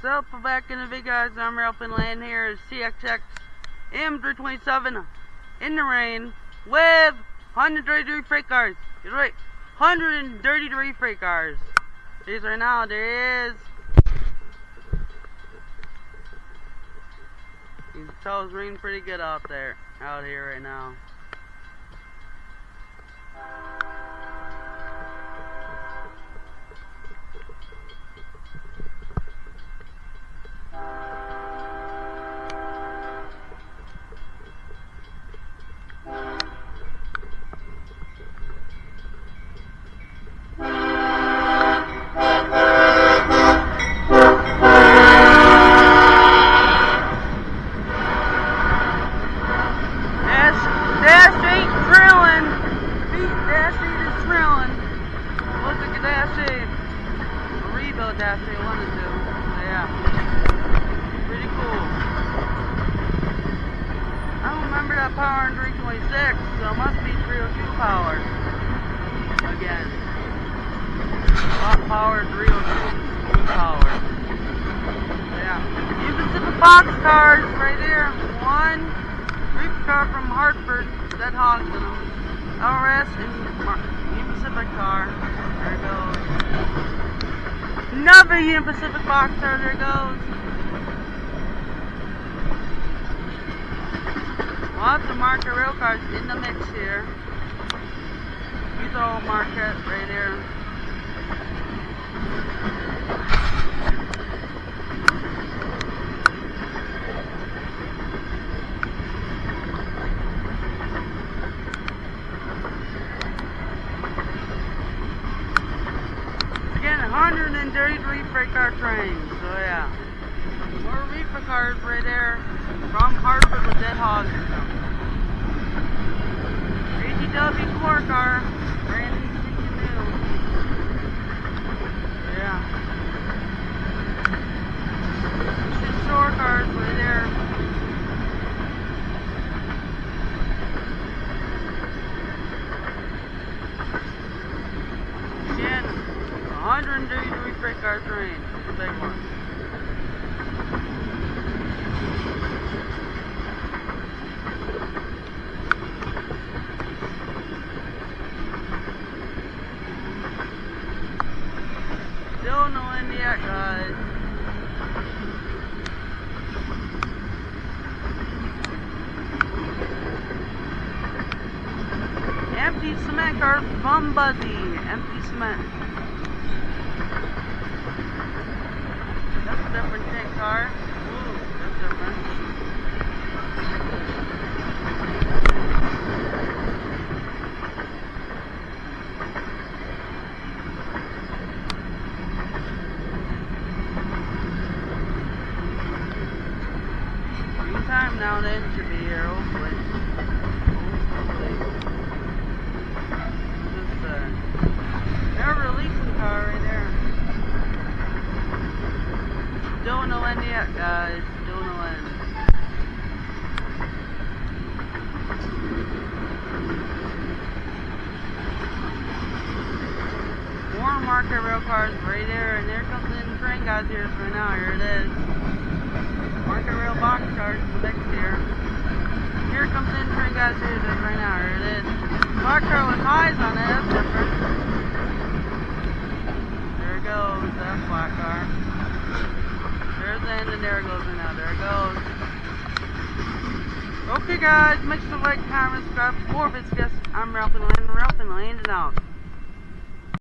What's up? We're back in the video, guys. I'm Ralph and Land here. CSX M327 in the rain with 133 freight cars. You're right, 133 freight cars. These right now, there is. You can tell it's raining pretty good out here right now. Dash 8 wanted to. So yeah. Pretty cool. I don't remember that power in 326, so it must be 302 power. Again. Lot power 302 power. So yeah. You can see the box cars right here. One reef car from Hartford that hogs in them. LRS and Union Pacific car. There it goes. Another Union Pacific box car, there goes. Lots of market rail cars in the mix here. These are all market right here. Again, 133 freight car trains, so yeah. More reefer cars right there from Hartford with dead hogs. ATW 4 car, brand new. Yeah. Two shore cars right there. Again, 133 freight car train. It's a big one. Still no end yet, guys. Empty cement car from Buzzy. Empty cement. That's a different tank car. Ooh, that's different. Time now then should be here, hopefully. Just they're releasing car right there. Still no end yet, guys. Still no end. More market rail cars right there, and there comes in the train, guys. Here right now. Here it is. Market rail box cars next here. Here comes in train, guys. Here it is right now. Here it is. Box car with highs on it. That's different. There it goes. That black car. There's the end, and there it goes right now. There it goes. Okay, guys. Make sure to like, comment, subscribe, for more videos. I'm Ralph and Land, and out.